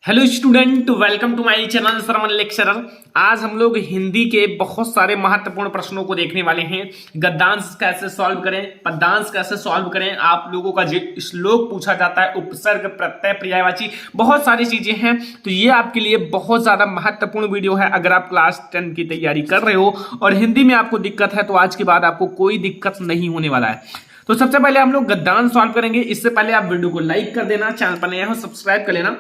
Hello student, welcome to my channel सरमन lecturer. आज हम लोग हिंदी के बहुत सारे महत्वपूर्ण प्रश्नों को देखने वाले हैं। गद्यांश कैसे सॉल्व करें, पद्यांश कैसे सॉल्व करें, आप लोगों का जो श्लोक पूछा जाता है, उपसर्ग, प्रत्यय, पर्यायवाची, बहुत सारी चीजें हैं। तो ये आपके लिए बहुत ज्यादा महत्वपूर्ण वीडियो है। अगर आप क्लास 10 की तैयारी कर रहे हो और हिंदी में आपको दिक्कत है तो आज के बाद आपको कोई दिक्कत नहीं होने वाला है। तो सबसे पहले हम लोग गद्यांश सॉल्व करेंगे। इससे पहले आप वीडियो को लाइक कर देना, चैनल पर नया हो सब्सक्राइब कर लेना।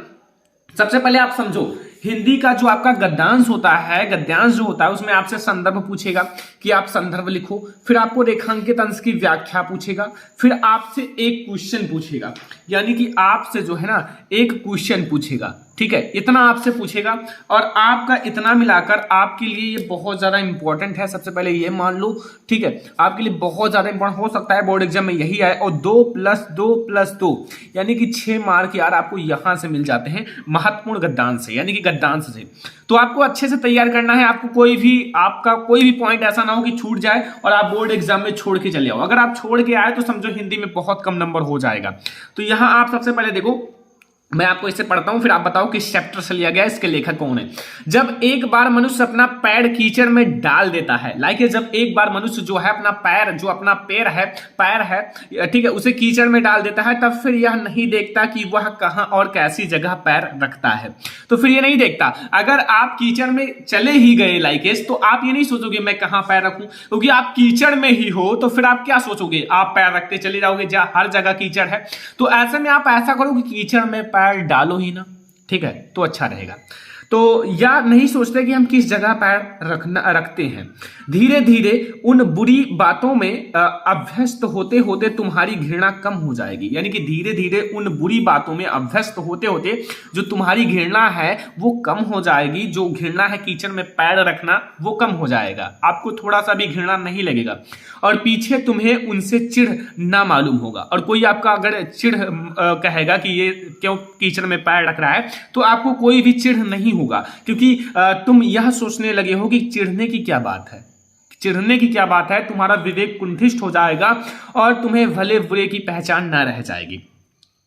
सबसे पहले आप समझो, हिंदी का जो आपका गद्यांश होता है, गद्यांश जो होता है उसमें आपसे संदर्भ पूछेगा कि आप संदर्भ लिखो, फिर आपको रेखांकित अंश की व्याख्या पूछेगा, फिर आपसे एक क्वेश्चन पूछेगा, यानी कि आपसे जो है ना एक क्वेश्चन पूछेगा। ठीक है, इतना आपसे पूछेगा और आपका इतना मिलाकर आपके लिए ये बहुत ज्यादा इंपॉर्टेंट है। सबसे पहले ये मान लो, ठीक है, आपके लिए बहुत ज्यादा इंपॉर्टेंट हो सकता है बोर्ड एग्जाम में यही आए। और 2+2+2 यानी कि 6 मार्क यार आपको यहां से मिल जाते हैं महत्वपूर्ण गद्यांश से, यानी कि गद्यांश से। तो आपको अच्छे से तैयार करना है। आपको आपका कोई भी पॉइंट ऐसा ना हो कि छूट जाए और आप बोर्ड एग्जाम में छोड़ के चले आओ। अगर आप छोड़ के आए तो समझो हिंदी में बहुत कम नंबर हो जाएगा। तो यहां आप सबसे पहले देखो, मैं आपको इसे पढ़ता हूं, फिर आप बताओ किस चैप्टर से लिया गया, इसके लेखक कौन है। जब एक बार मनुष्य अपना पैर कीचड़ में डाल देता है, जब एक बार मनुष्य जो है अपना पैर है, ठीक है, उसे कीचड़ में डाल देता है, तब फिर यह नहीं देखता कि वह कहां और कैसी जगह पैर रखता है। तो फिर ये नहीं देखता। अगर आप कीचड़ में चले ही गए तो आप ये नहीं सोचोगे मैं कहां पैर रखूं, क्योंकि आप कीचड़ में ही हो। तो फिर आप क्या सोचोगे, आप पैर रखते चले जाओगे जहां हर जगह कीचड़ है। तो ऐसे में आप ऐसा करो कि कीचड़ में पैर डालो ही ना, ठीक है, तो अच्छा रहेगा। तो या नहीं सोचते कि हम किस जगह पैर रखते हैं। धीरे धीरे उन बुरी बातों में अभ्यस्त होते होते तुम्हारी घृणा कम हो जाएगी, यानी कि धीरे धीरे उन बुरी बातों में अभ्यस्त होते होते जो तुम्हारी घृणा है वो कम हो जाएगी। जो घृणा है कीचड़ में पैर रखना, वो कम हो जाएगा, आपको थोड़ा सा भी घृणा नहीं लगेगा। और पीछे तुम्हें उनसे चिढ़ ना मालूम होगा। और कोई आपका अगर चिढ़ कहेगा कि ये क्यों कीचड़ में पैर रख रहा है, तो आपको कोई भी चिढ़ नहीं होगा, क्योंकि तुम यह सोचने लगे हो कि चिढ़ने की क्या बात है, चिढ़ने की क्या बात है। तुम्हारा विवेक कुंठित हो जाएगा और तुम्हें भले बुरे की पहचान ना रह जाएगी।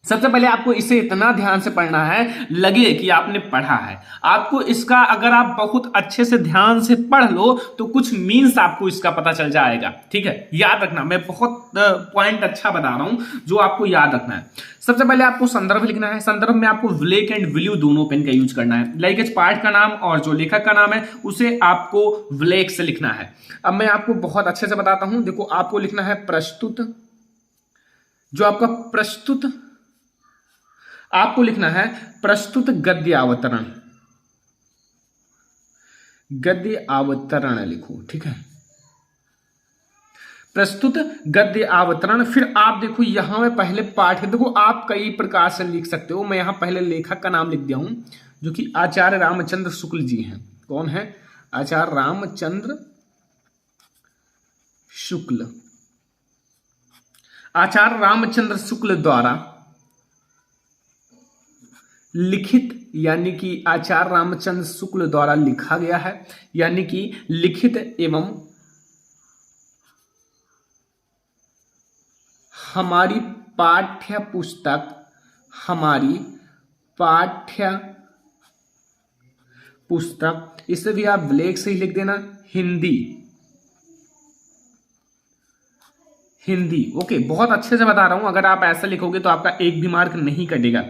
सबसे पहले आपको इसे इतना ध्यान से पढ़ना है लगे कि आपने पढ़ा है। आपको इसका अगर आप बहुत अच्छे से ध्यान से पढ़ लो तो कुछ मीन्स आपको इसका पता चल जाएगा। ठीक है, याद रखना, मैं बहुत पॉइंट अच्छा बता रहा हूं जो आपको याद रखना है। सबसे पहले आपको संदर्भ लिखना है। संदर्भ में आपको विलेक एंड विल्यू दोनों पेन का यूज करना है। पाठ का नाम और जो लेखक का नाम है उसे आपको विलेक से लिखना है। अब मैं आपको बहुत अच्छे से बताता हूं। देखो, आपको लिखना है प्रस्तुत। जो आपका प्रस्तुत, आपको लिखना है प्रस्तुत गद्य अवतरण। गद्य अवतरण लिखो, ठीक है, प्रस्तुत गद्य अवतरण। फिर आप देखो यहां में पहले पाठ है। देखो, आप कई प्रकार से लिख सकते हो। मैं यहां पहले लेखक का नाम लिख दिया हूं जो कि आचार्य रामचंद्र शुक्ल जी हैं। कौन है? आचार्य रामचंद्र शुक्ल। आचार्य रामचंद्र शुक्ल द्वारा लिखित, यानी कि आचार्य रामचंद्र शुक्ल द्वारा लिखा गया है, यानी कि लिखित एवं हमारी पाठ्य पुस्तक, इसे भी आप ब्लैक से ही लिख देना, हिंदी। ओके, बहुत अच्छे से बता रहा हूं। अगर आप ऐसा लिखोगे तो आपका एक भी मार्क नहीं कटेगा।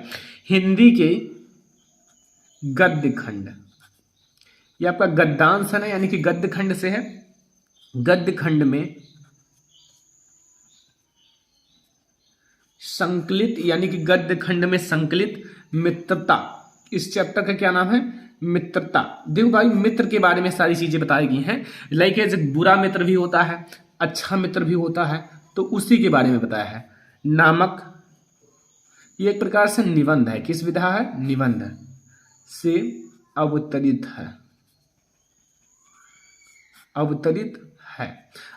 हिंदी के गद्य खंड, ये आपका गद्यांश है ना, यानी कि गद्य खंड से है। गद्य खंड में संकलित, यानी कि गद्य खंड में संकलित मित्रता। इस चैप्टर का क्या नाम है? मित्रता। देखो भाई, मित्र के बारे में सारी चीजें बताई गई हैं। बुरा मित्र भी होता है, अच्छा मित्र भी होता है, तो उसी के बारे में बताया है। नामक, ये एक प्रकार से निबंध है। किस विधा है? निबंध से अवतरित है, अवतरित है।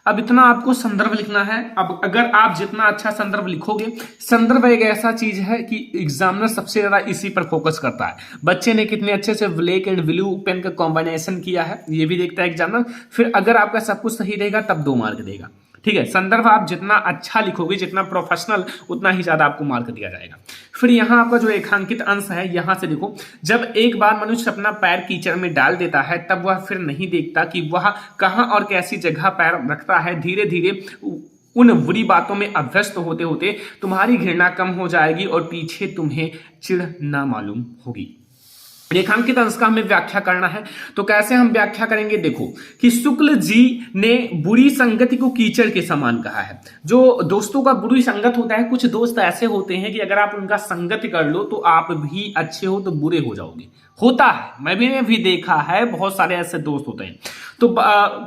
अब इतना आपको संदर्भ लिखना है। अब अगर आप जितना अच्छा संदर्भ लिखोगे, संदर्भ एक ऐसा चीज है कि एग्जामिनर सबसे ज्यादा इसी पर फोकस करता है। बच्चे ने कितने अच्छे से ब्लैक एंड ब्लू पेन का कॉम्बिनेशन किया है ये भी देखता है एग्जामिनर। फिर अगर आपका सब कुछ सही रहेगा तब 2 मार्क देगा। ठीक है, संदर्भ आप जितना अच्छा लिखोगे, जितना प्रोफेशनल, उतना ही ज्यादा आपको मार्क दिया जाएगा। फिर यहाँ आपका जो रेखांकित अंश है, यहां से देखो, जब एक बार मनुष्य अपना पैर कीचड़ में डाल देता है तब वह फिर नहीं देखता कि वह कहां और कैसी जगह पैर रखता है। धीरे धीरे उन बुरी बातों में अभ्यस्त होते होते तुम्हारी घृणा कम हो जाएगी और पीछे तुम्हें चिढ़ ना मालूम होगी। रेखांकित अंश का हमें व्याख्या करना है, तो कैसे हम व्याख्या करेंगे? देखो कि शुक्ल जी ने बुरी संगति को कीचड़ के समान कहा है। जो दोस्तों का बुरी संगत होता है, कुछ दोस्त ऐसे होते हैं कि अगर आप उनका संगति कर लो तो आप भी अच्छे हो तो बुरे हो जाओगे। होता है, मैंने भी देखा है, बहुत सारे ऐसे दोस्त होते हैं। तो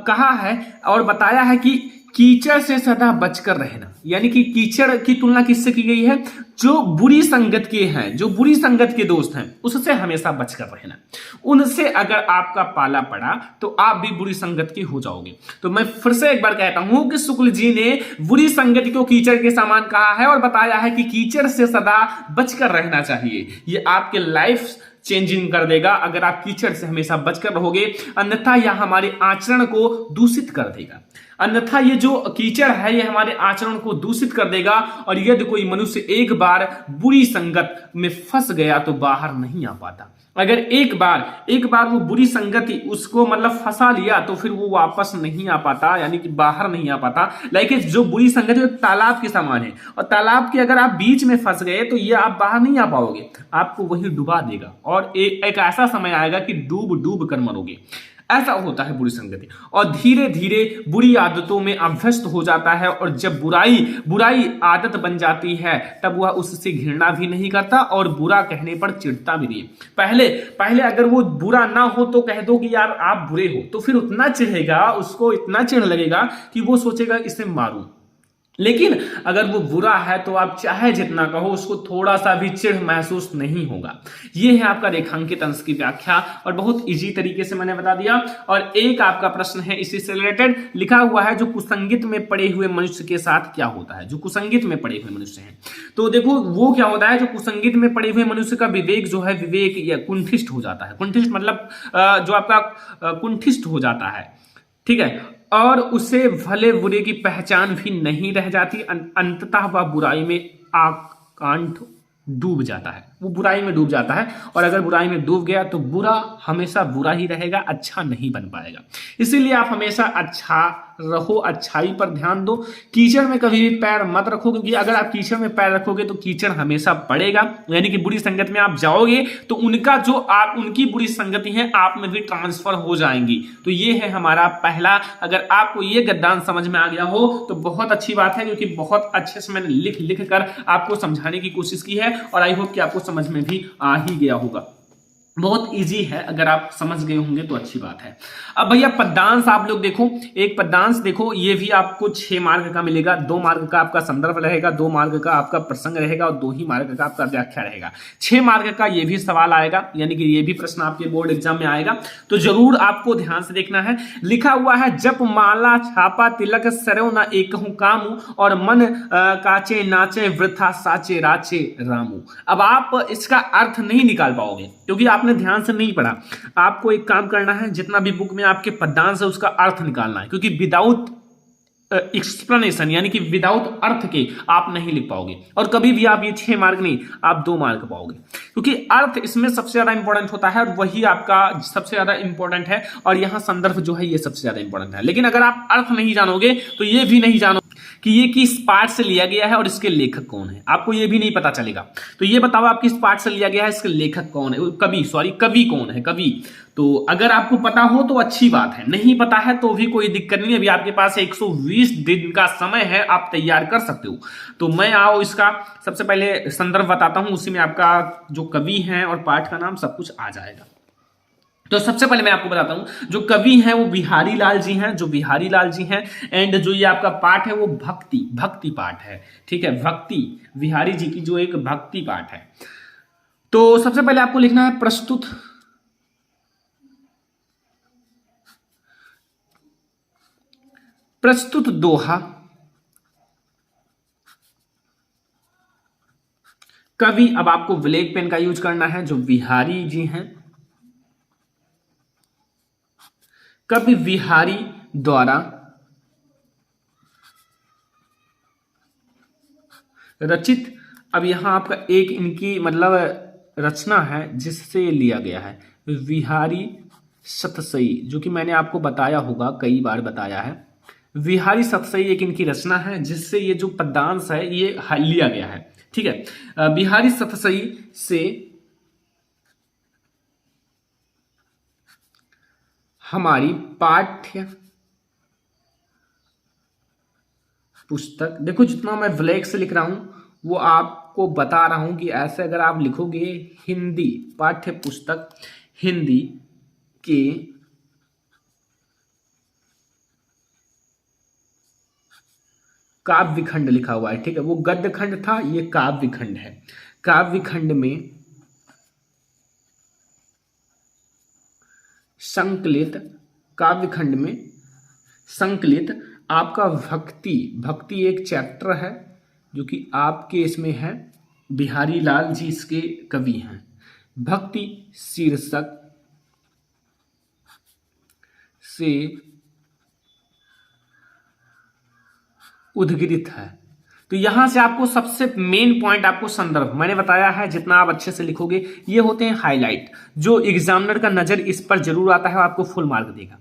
कहा है और बताया है कि कीचड़ से सदा बचकर रहना, यानी कि कीचड़ की तुलना किससे की गई है? जो बुरी संगत के हैं, जो बुरी संगत के दोस्त हैं, उससे हमेशा बचकर रहना। उनसे अगर आपका पाला पड़ा तो आप भी बुरी संगत के हो जाओगे। तो मैं फिर से एक बार कहता हूं कि शुक्ल जी ने बुरी संगत को कीचड़ के समान कहा है और बताया है कि कीचड़ से सदा बचकर रहना चाहिए। ये आपके लाइफ चेंजिंग कर देगा अगर आप कीचड़ से हमेशा बचकर रहोगे, अन्यथा यह हमारे आचरण को दूषित कर देगा। अन्यथा ये जो कीचड़ है ये हमारे आचरण को दूषित कर देगा, और यदि कोई मनुष्य एक बार बुरी संगत में फंस गया तो बाहर नहीं आ पाता। अगर एक बार वो बुरी संगति उसको मतलब फंसा लिया तो फिर वो वापस नहीं आ पाता, यानी कि बाहर नहीं आ पाता। लेकिन जो बुरी संगति वो तालाब के समान है, और तालाब के अगर आप बीच में फंस गए तो ये आप बाहर नहीं आ पाओगे, आपको वही डुबा देगा, और एक ऐसा समय आएगा कि डूब डूब कर मरोगे। ऐसा होता है बुरी संगति, और धीरे धीरे बुरी आदतों में अभ्यस्त हो जाता है, और जब बुराई आदत बन जाती है तब वह उससे घृणा भी नहीं करता और बुरा कहने पर चिढ़ता भी नहीं। पहले अगर वो बुरा ना हो तो कह दो कि यार आप बुरे हो, तो फिर उतना चिढ़ेगा, उसको इतना चिढ़ लगेगा कि वो सोचेगा इसे मारूं। लेकिन अगर वो बुरा है तो आप चाहे जितना कहो, उसको थोड़ा सा भी चिढ़ महसूस नहीं होगा। ये है आपका रेखांकित अंश की व्याख्या, और बहुत इजी तरीके से मैंने बता दिया। और एक आपका प्रश्न है इसी से रिलेटेड, लिखा हुआ है जो कुसंगित में पड़े हुए मनुष्य के साथ क्या होता है? जो कुसंगित में पड़े हुए मनुष्य हैं, तो देखो वो क्या होता है, जो कुसंगित में पड़े हुए मनुष्य का विवेक जो है, विवेक या कुंठिष्ठ हो जाता है। कुंठिष्ठ मतलब जो आपका कुंठिष्ठ हो जाता है, ठीक है, और उसे भले बुरे की पहचान भी नहीं रह जाती। अंततः वह बुराई में आकांठ डूब जाता है, वो बुराई में डूब जाता है, और अगर बुराई में डूब गया तो बुरा हमेशा बुरा ही रहेगा, अच्छा नहीं बन पाएगा। इसीलिए आप हमेशा अच्छा रहो, अच्छाई पर ध्यान दो। कीचड़ में कभी भी पैर मत रखो, क्योंकि अगर आप कीचड़ में पैर रखोगे तो कीचड़ हमेशा पड़ेगा, यानी कि बुरी संगत में आप जाओगे तो उनकी बुरी संगति है आप में भी ट्रांसफर हो जाएंगी। तो ये है हमारा पहला। अगर आपको ये गद्यांश समझ में आ गया हो तो बहुत अच्छी बात है, क्योंकि बहुत अच्छे से मैंने लिख कर आपको समझाने की कोशिश की है, और आई होप कि आपको समझ में भी आ ही गया होगा। बहुत इजी है, अगर आप समझ गए होंगे तो अच्छी बात है। अब भैया पद्यांश आप लोग देखो, एक पद्यांश देखो, ये भी आपको 6 मार्क का मिलेगा। 2 मार्क का आपका संदर्भ रहेगा, 2 मार्क का आपका प्रसंग रहेगा, और 2 ही मार्क का आपका व्याख्या रहेगा। 6 मार्क का ये भी सवाल आएगा, यानी कि ये भी प्रश्न आपके बोर्ड एग्जाम में आएगा, तो जरूर आपको ध्यान से देखना है। लिखा हुआ है, जप माला छापा तिलक सरव न एकहु कामू, और मन काचे नाचे वृथा साचे राचे रामू। अब आप इसका अर्थ नहीं निकाल पाओगे, क्योंकि आपने ध्यान से नहीं पढ़ा। आपको एक काम करना है, जितना भी बुक में आपके पद्यांश है उसका अर्थ निकालना है, क्योंकि विदाउट एक्सप्लेनेशन, यानी कि विदाउट अर्थ के आप नहीं लिख पाओगे, और कभी भी आप ये 6 मार्क नहीं, आप 2 मार्क पाओगे, क्योंकि अर्थ इसमें सबसे ज्यादा इंपॉर्टेंट होता है, और वही आपका सबसे ज्यादा इंपॉर्टेंट है, और यहाँ संदर्भ जो है ये सबसे ज्यादा इंपॉर्टेंट है। लेकिन अगर आप अर्थ नहीं जानोगे तो ये भी नहीं जानोगे कि ये किस पाठ से लिया गया है और इसके लेखक कौन है, आपको ये भी नहीं पता चलेगा। तो ये बताओ आप किस पाठ से लिया गया है, इसके लेखक कौन है, कवि कौन है, कवि। तो अगर आपको पता हो तो अच्छी बात है, नहीं पता है तो भी कोई दिक्कत नहीं, अभी आपके पास 120 दिन का समय है, आप तैयार कर सकते हो। तो मैं आओ इसका सबसे पहले संदर्भ बताता हूं, उसी में आपका जो कवि है और पाठ का नाम सब कुछ आ जाएगा। तो सबसे पहले मैं आपको बताता हूं, जो कवि हैं वो बिहारी लाल जी हैं, एंड जो ये आपका पाठ है वो भक्ति पाठ है, ठीक है, भक्ति बिहारी जी की जो एक भक्ति पाठ है। तो सबसे पहले आपको लिखना है प्रस्तुत दोहा कवि। अब आपको ब्लैक पेन का यूज करना है, जो बिहारी जी हैं, कवि बिहारी द्वारा रचित। अब यहाँ आपका एक इनकी मतलब रचना है जिससे लिया गया है विहारी सतसई, जो कि मैंने आपको बताया होगा, कई बार बताया है। विहारी सतसई एक इनकी रचना है जिससे ये जो पद्यांश है ये लिया गया है। ठीक है, बिहारी सतसई से हमारी पाठ्य पुस्तक, देखो जितना मैं ब्लैक से लिख रहा हूं वो आपको बता रहा हूं कि ऐसे अगर आप लिखोगे हिंदी पाठ्य पुस्तक हिंदी के काव्य खंड लिखा हुआ है। ठीक है, वो गद्य खंड था, ये काव्य खंड है। काव्य खंड में संकलित, काव्य खंड में संकलित आपका भक्ति एक चैप्टर है जो कि आपके इसमें है। बिहारी लाल जी इसके कवि हैं। भक्ति शीर्षक से उद्गृत है। तो यहां से आपको सबसे मेन पॉइंट, आपको संदर्भ मैंने बताया है, जितना आप अच्छे से लिखोगे ये होते हैं हाईलाइट, जो एग्जामिनर का नजर इस पर जरूर आता है और आपको फुल मार्क देगा।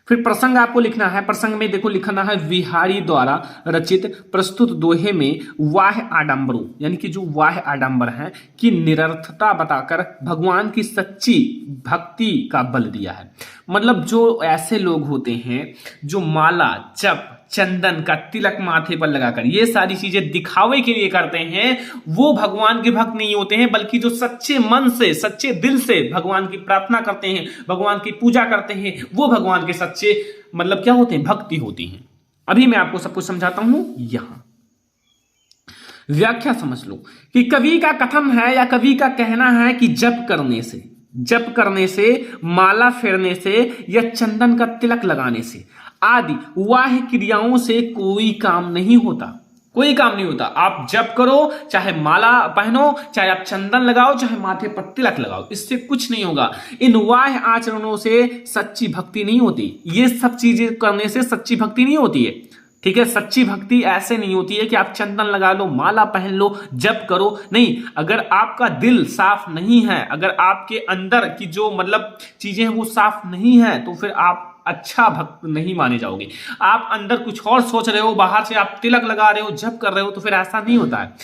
फिर प्रसंग आपको लिखना है। प्रसंग में देखो लिखना है विहारी द्वारा रचित प्रस्तुत दोहे में वाह आडंबरों, यानी कि जो वाह आडंबर है की निरर्थता बताकर भगवान की सच्ची भक्ति का बल दिया है। मतलब जो ऐसे लोग होते हैं जो माला जप चंदन का तिलक माथे पर लगाकर ये सारी चीजें दिखावे के लिए करते हैं, वो भगवान के भक्त नहीं होते हैं, बल्कि जो सच्चे मन से सच्चे दिल से भगवान की प्रार्थना करते हैं, भगवान की पूजा करते हैं, वो भगवान के सच्चे मतलब क्या होते हैं, भक्ति होती हैं। अभी मैं आपको सब कुछ समझाता हूं। यहां व्याख्या समझ लो कि कवि का कथन है या कवि का कहना है कि जप करने से माला फेरने से या चंदन का तिलक लगाने से आदि वाह क्रियाओं से कोई काम नहीं होता, कोई काम नहीं होता। आप जप करो, चाहे माला पहनो, चाहे आप चंदन लगाओ, चाहे माथे पर तिलक लगाओ, इससे कुछ नहीं होगा। इन वाह आचरणों से सच्ची भक्ति नहीं होती। ये सब चीजें करने से सच्ची भक्ति नहीं होती है। ठीक है, सच्ची भक्ति ऐसे नहीं होती है कि आप चंदन लगा लो, माला पहन लो, जप करो, नहीं। अगर आपका दिल साफ नहीं है, अगर आपके अंदर की जो मतलब चीजें हैं वो साफ नहीं है, तो फिर आप अच्छा भक्त नहीं माने जाओगे। आप अंदर कुछ और सोच रहे हो, बाहर से आप तिलक लगा रहे हो, जप कर रहे हो, तो फिर ऐसा नहीं होता है।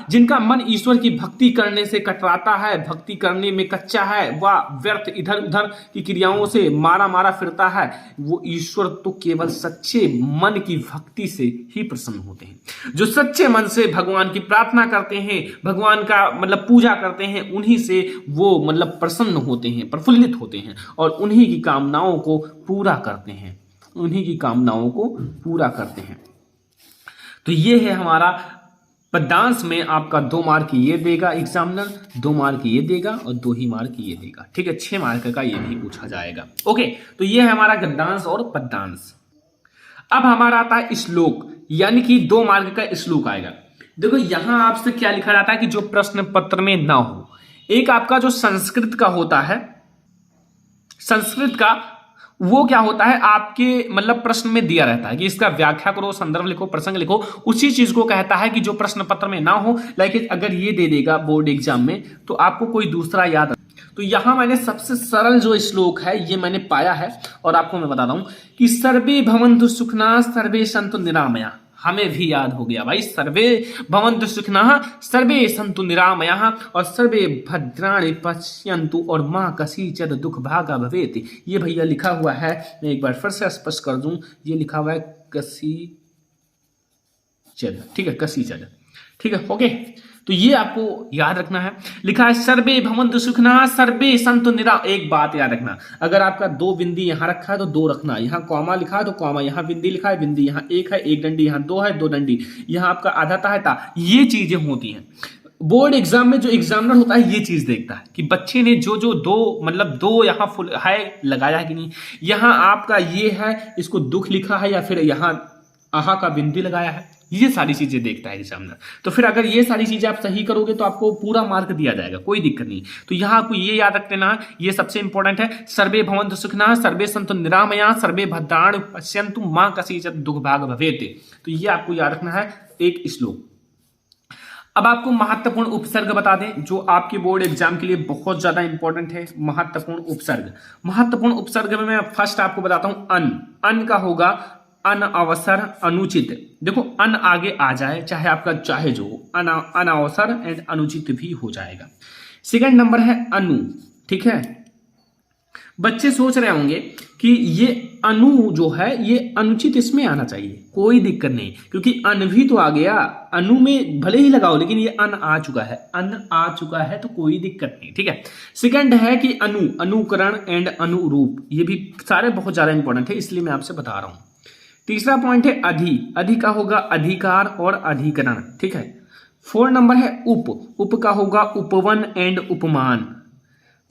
जिनका मन ईश्वर की भक्ति करने से कतराता है, भक्ति करने में कच्चा है, वह व्यर्थ इधर उधर की क्रियाओं से मारा फिरता है, वो ईश्वर तो केवल सच्चे मन की भक्ति से ही प्रसन्न होते हैं। जो सच्चे मन से भगवान की प्रार्थना करते हैं, भगवान का मतलब पूजा करते हैं, उन्हीं से वो मतलब प्रसन्न होते हैं, प्रफुल्लित होते हैं और उन्हीं की कामनाओं को पूरा करते हैं, उन्हीं की कामनाओं को पूरा करते हैं। तो ये है हमारा पद्यांश में आपका 2 मार्क ये देगा एग्जामिनर, 2 मार्क ये देगा और 2 ही मार्क ये देगा। ठीक है, 6 मार्क का ये भी पूछा जाएगा। ओके, तो ये है हमारा गद्यांश और पद्यांश। अब हमारा आता है श्लोक, यानी कि 2 मार्क का श्लोक आएगा। देखो यहां आपसे क्या लिखा जाता है कि जो प्रश्न पत्र में ना हो। एक आपका जो संस्कृत का होता है, संस्कृत का वो क्या होता है आपके मतलब प्रश्न में दिया रहता है कि इसका व्याख्या करो, संदर्भ लिखो, प्रसंग लिखो। उसी चीज को कहता है कि जो प्रश्न पत्र में ना हो। लेकिन अगर ये दे देगा बोर्ड एग्जाम में तो आपको कोई दूसरा याद। तो यहां मैंने सबसे सरल जो श्लोक है ये मैंने पाया है और आपको मैं बताता हूं कि सर्वे भवन्तु सुखिनः सर्वे सन्तु निरामया। हमें भी याद हो गया भाई, सर्वे भवन्तु सुखिनः सर्वे सन्तु निरामयाः और सर्वे भद्राणि पश्यन्तु और मां कसीचित् दुख भागा भवेत्। ये भैया लिखा हुआ है, मैं एक बार फिर से स्पष्ट कर दूं, ये लिखा हुआ है कसीचित्। ठीक है, कसीचित्। ठीक है, ओके। तो ये आपको याद रखना है। लिखा है सर्वे भवन्तु सुखिनः सर्वे सन्तु निरामयाः। एक बात याद रखना, अगर आपका 2 बिंदी यहां रखा है तो 2 रखना, यहां कॉमा लिखा है तो कॉमा, यहां बिंदी लिखा है बिंदी, यहां 1 है 1 डंडी, यहां 2 है 2 डंडी, यहां आपका आधा ता है ता। ये चीजें होती हैं बोर्ड एग्जाम में। जो एग्जामिनर होता है ये चीज देखता है कि बच्चे ने जो 2 मतलब 2 यहां फुल है लगाया है कि नहीं, यहां आपका ये है इसको दुख लिखा है या फिर यहां आहा का बिंदी लगाया है, ये सारी चीजें देखता है एग्जामिनर। तो फिर अगर ये सारी चीजें आप सही करोगे तो आपको पूरा मार्क दिया जाएगा, कोई दिक्कत नहीं। तो यहां आपको ये याद रख लेना, ये सबसे इंपॉर्टेंट है। सर्वे भवन्तु सुखिनः सर्वे सन्तु निरामयाः सर्वे भद्राणि पश्यन्तु मां कसीचित् दुःख भाग् भवेत्। तो ये आपको याद रखना है एक श्लोक। अब आपको महत्वपूर्ण उपसर्ग बता दें जो आपके बोर्ड एग्जाम के लिए बहुत ज्यादा इंपॉर्टेंट है। महत्वपूर्ण उपसर्ग में मैं फर्स्ट आपको बताता हूं अन। अन का होगा अनअवसर, अनुचित। देखो अन आगे आ जाए चाहे आपका चाहे जो अनअवसर एंड अनुचित भी हो जाएगा। सेकंड नंबर है अनु। ठीक है, बच्चे सोच रहे होंगे कि ये अनु जो है ये अनुचित इसमें आना चाहिए, कोई दिक्कत नहीं, क्योंकि अन भी तो आ गया। अनु में भले ही लगाओ लेकिन ये अन आ चुका है, तो कोई दिक्कत नहीं। ठीक है, सेकंड है कि अनु, अनुकरण एंड अनुरूप, ये भी सारे बहुत ज्यादा इंपॉर्टेंट है इसलिए मैं आपसे बता रहा हूं। तीसरा पॉइंट है अधि। अधि का होगा अधिकार और अधिकरण। ठीक है, 4 नंबर है उप। उप का होगा उपवन एंड उपमान।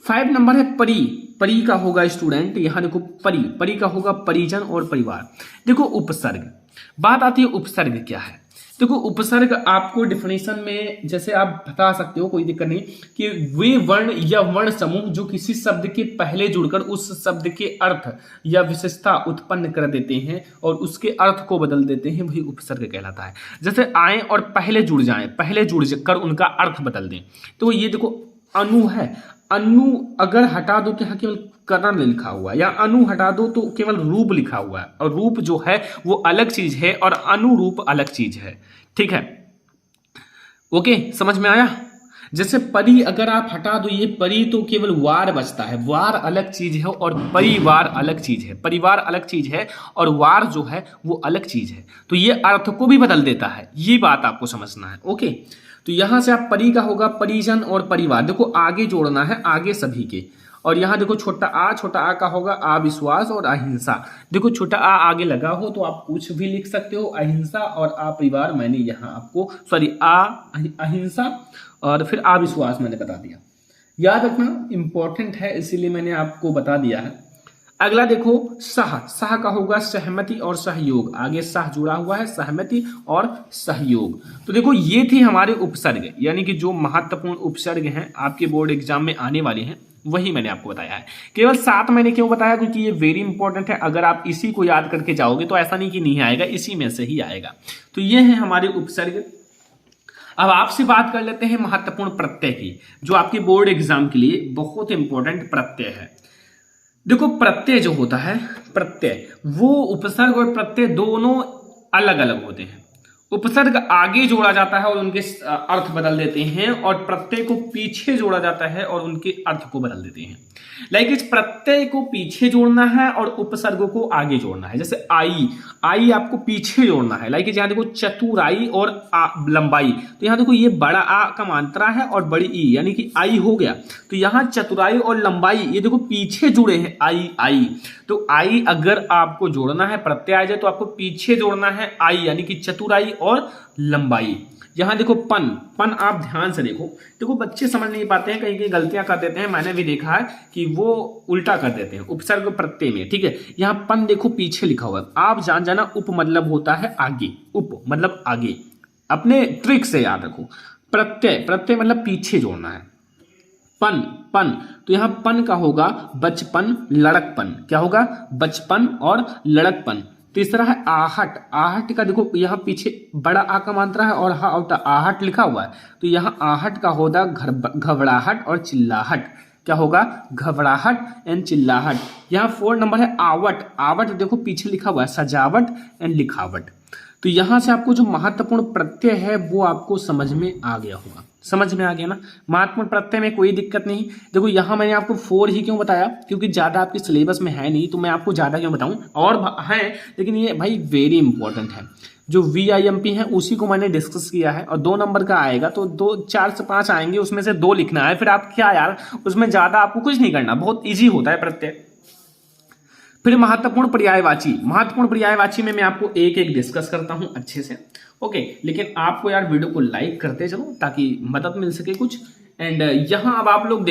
5 नंबर है परि। परि का होगा स्टूडेंट, यहां देखो परि का होगा परिजन और परिवार। देखो उपसर्ग, बात आती है उपसर्ग क्या है। देखो उपसर्ग आपको डिफिनेशन में जैसे आप बता सकते हो, कोई दिक्कत नहीं, कि वे वर्ण या वर्ण समूह जो किसी शब्द के पहले जुड़कर उस शब्द के अर्थ या विशेषता उत्पन्न कर देते हैं और उसके अर्थ को बदल देते हैं, वही उपसर्ग कहलाता है। जैसे आए और पहले जुड़ जाएं, पहले जुड़ कर उनका अर्थ बदल दें, तो ये देखो अनु है। अनु अगर हटा दो तो यहाँ केवल करण लिखा हुआ है, या अनु हटा दो तो केवल रूप लिखा हुआ है, और रूप जो है वो अलग चीज है और अनुरूप अलग चीज है। ठीक है, ओके, समझ में आया। जैसे परि अगर आप हटा दो, ये परि तो केवल वार बचता है, वार अलग चीज है और परिवार अलग चीज है, परिवार अलग चीज है और वार जो है वो अलग चीज है, तो ये अर्थ को भी बदल देता है, ये बात आपको समझना है। ओके, तो यहां से आप परि का होगा परिजन और परिवार। देखो आगे जोड़ना है, आगे सभी के, और यहां देखो छोटा आ का होगा अविश्वास और अहिंसा। देखो छोटा आ आगे लगा हो तो आप कुछ भी लिख सकते हो, अहिंसा और परिवार मैंने यहाँ आपको अहिंसा और फिर अविश्वास मैंने बता दिया। याद रखना इंपॉर्टेंट है इसीलिए मैंने आपको बता दिया है। अगला देखो सह। सह का होगा सहमति और सहयोग, आगे सह जुड़ा हुआ है, सहमति और सहयोग। तो देखो ये थे हमारे उपसर्ग, यानी कि जो महत्वपूर्ण उपसर्ग हैं आपके बोर्ड एग्जाम में आने वाले हैं वही मैंने आपको बताया है। केवल 7 मैंने क्यों बताया, क्योंकि ये वेरी इंपॉर्टेंट है। अगर आप इसी को याद करके जाओगे तो ऐसा नहीं कि नहीं आएगा, इसी में से ही आएगा। तो ये है हमारे उपसर्ग। अब आपसे बात कर लेते हैं महत्वपूर्ण प्रत्यय की, जो आपके बोर्ड एग्जाम के लिए बहुत इंपॉर्टेंट प्रत्यय है। देखो प्रत्यय जो होता है, प्रत्यय वो उपसर्ग और प्रत्यय दोनों अलग अलग होते हैं। उपसर्ग आगे जोड़ा जाता है और उनके अर्थ बदल देते हैं, और प्रत्यय को पीछे जोड़ा जाता है और उनके अर्थ को बदल देते हैं। लाइक इस प्रत्यय को पीछे जोड़ना है और उपसर्गों को आगे जोड़ना है। जैसे आई आपको पीछे जोड़ना है। लाइक यहाँ देखो चतुराई और लंबाई, तो यहाँ देखो ये बड़ा आ का मात्रा है और बड़ी ई यानी कि आई हो गया, तो यहाँ चतुराई और लंबाई ये देखो पीछे जुड़े हैं, आई। तो आई अगर आपको जोड़ना है, प्रत्यय आ जाए तो आपको पीछे जोड़ना है आई, यानी कि चतुराई और लंबाई। यहां देखो पन आप ध्यान से देखो बच्चे समझ नहीं पाते हैं, कहीं कहीं गलतियां कर देते हैं, मैंने भी देखा है कि वो उल्टा कर देते हैं उपसर्ग प्रत्यय में। ठीक है, यहाँ पन देखो पीछे लिखा हुआ है, आप जान जाना उप मतलब होता है आगे, उप मतलब आगे, अपने ट्रिक से याद रखो। प्रत्यय मतलब पीछे जोड़ना है। पन तो यहाँ पन का होगा बचपन लड़कपन, क्या होगा बचपन और लड़कपन। तीसरा है आहट का देखो यहाँ पीछे बड़ा आ का मात्रा है और आहट लिखा हुआ है, तो यहाँ आहट का होगा घबराहट और चिल्लाहट, क्या होगा घबराहट एंड चिल्लाहट। यहाँ 4 नंबर है आवट देखो पीछे लिखा हुआ है सजावट एंड लिखावट। तो यहां से आपको जो महत्वपूर्ण प्रत्यय है वो आपको समझ में आ गया होगा, समझ में आ गया ना। महत्वपूर्ण प्रत्यय में कोई दिक्कत नहीं। देखो यहाँ मैंने आपको 4 ही क्यों बताया, क्योंकि ज्यादा आपके सिलेबस में है नहीं, तो मैं आपको ज्यादा क्यों बताऊं, और है लेकिन ये भाई वेरी इंपॉर्टेंट है। जो VIMP है उसी को मैंने डिस्कस किया है, और 2 नंबर का आएगा तो 4 से 5 आएंगे, उसमें से 2 लिखना है। फिर आप क्या यार, उसमें ज्यादा आपको कुछ नहीं करना, बहुत ईजी होता है प्रत्यय। फिर महत्वपूर्ण पर्यायवाची में मैं आपको एक एक डिस्कस करता हूं अच्छे से, ओके। लेकिन आपको यार वीडियो को लाइक करते चलो ताकि मदद मिल सके कुछ। एंड यहां अब आप लोग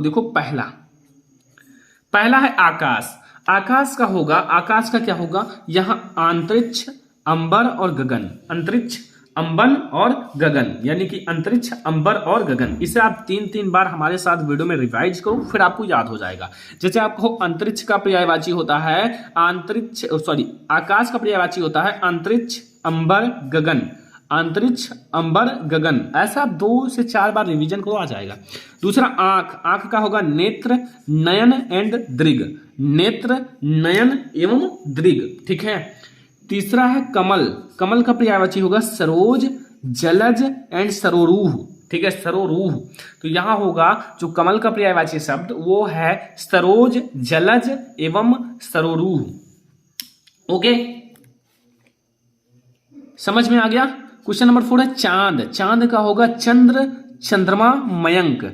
देखो, पहला है आकाश। आकाश का क्या होगा, यहां अंतरिक्ष, अंबर और गगन, अंतरिक्ष अंबन और गगन, यानी कि अंतरिक्ष अंबर और गगन। इसे आप 3 बार हमारे साथ वीडियो में रिवाइज करो, फिर आपको याद हो जाएगा। जैसे आपको अंतरिक्ष का पर्यायवाची होता है आकाश का पर्यायवाची होता है अंतरिक्ष अंबर गगन। अंतरिक्ष, अंबर, गगन। ऐसा 2 से 4 बार रिवीजन करो, आ जाएगा। दूसरा आंख, आंख का होगा नेत्र, नयन एंड दृग। नेत्र, नयन एवं दृग, ठीक है। तीसरा है कमल, कमल का पर्यायवाची होगा सरोज, जलज एंड सरोरूह, ठीक है, सरोरूह। तो यहां होगा जो कमल का पर्यायवाची शब्द वो है सरोज, जलज एवं सरोरूह। ओके, समझ में आ गया। क्वेश्चन नंबर 4 है चांद, चांद का होगा चंद्र, चंद्रमा, मयंक।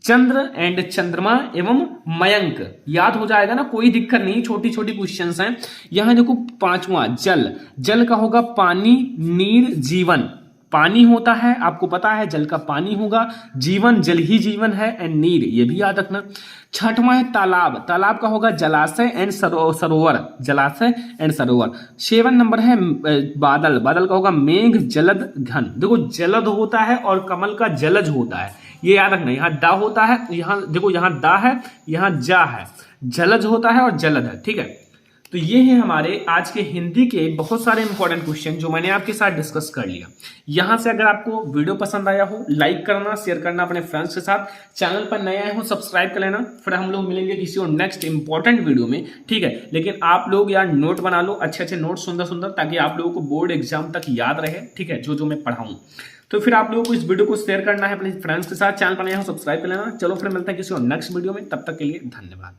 चंद्र एंड चंद्रमा एवं मयंक, याद हो जाएगा ना, कोई दिक्कत नहीं, छोटी छोटी क्वेश्चंस हैं। यहां देखो 5वां जल, जल का होगा पानी, नीर, जीवन। पानी होता है, आपको पता है जल का पानी होगा, जीवन जल ही जीवन है, एंड नीर, ये भी याद रखना। 6वां है तालाब, तालाब का होगा जलाशय एंड सरोवर, जलाशय एंड सरोवर। 7 नंबर है बादल, बादल का होगा मेघ, जलद, घन। देखो जलद होता है और कमल का जलज होता है, ये याद रखना। यहाँ दा होता है, यहाँ देखो यहाँ दा है, यहाँ जा है, जलज होता है और जलद है, ठीक है। तो ये है हमारे आज के हिंदी के बहुत सारे इंपॉर्टेंट क्वेश्चन जो मैंने आपके साथ डिस्कस कर लिया। यहां से अगर आपको वीडियो पसंद आया हो, लाइक करना, शेयर करना अपने फ्रेंड्स के साथ। चैनल पर नए आए हो सब्सक्राइब कर लेना। फिर हम लोग मिलेंगे किसी और नेक्स्ट इंपॉर्टेंट वीडियो में, ठीक है। लेकिन आप लोग यार नोट बना लो, अच्छे अच्छे नोट, सुंदर सुंदर, ताकि आप लोगों को बोर्ड एग्जाम तक याद रहे, ठीक है, जो जो मैं पढ़ाऊँ। तो फिर आप लोगों को इस वीडियो को शेयर करना है अपने फ्रेंड्स के साथ। चैनल पर नए हो सब्सक्राइब कर लेना। चलो फिर मिलते हैं किसी और नेक्स्ट वीडियो में, तब तक के लिए धन्यवाद।